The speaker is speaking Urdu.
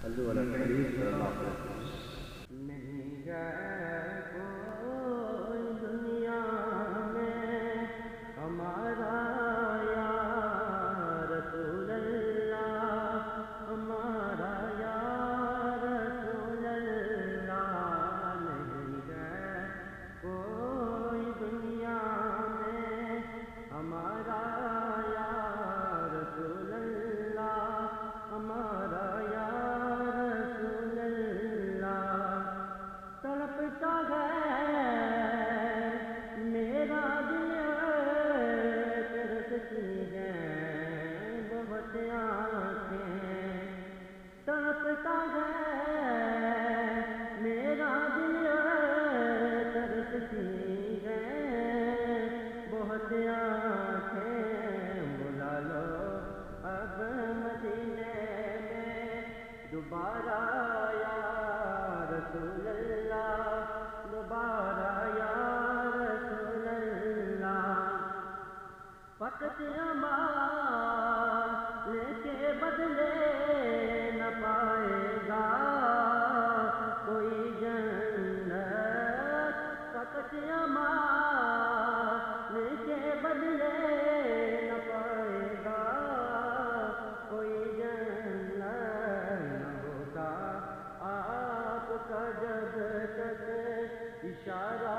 صلو علی الحبیب صلی اللہ علیہ وسلم۔ نہیں ہے کوئی دنیا میں ہمارا یا رسول اللہ، ہمارا یا رسول اللہ، نہیں ہے کوئی دنیا میں ہمارا یا رسول اللہ، ہمارا یا رسول اللہ۔ تڑپتا ہے میرا دل، ترستی ہے بہت آنکھیں، تڑپتا ہے میرا دل، ترستی ہے بہت آنکھیں۔ بلا لو اب مدینے میں دوبارہ یا رسول اللہ، دوبارہ یا رسول اللہ۔ فقط اعمال کے بدلے نہ پائے گا کوئی جنت، فقط اعمال کے بدلے نہ پائے گا کوئی جنت، نہ ہوگا آپ کا جب تک اشارہ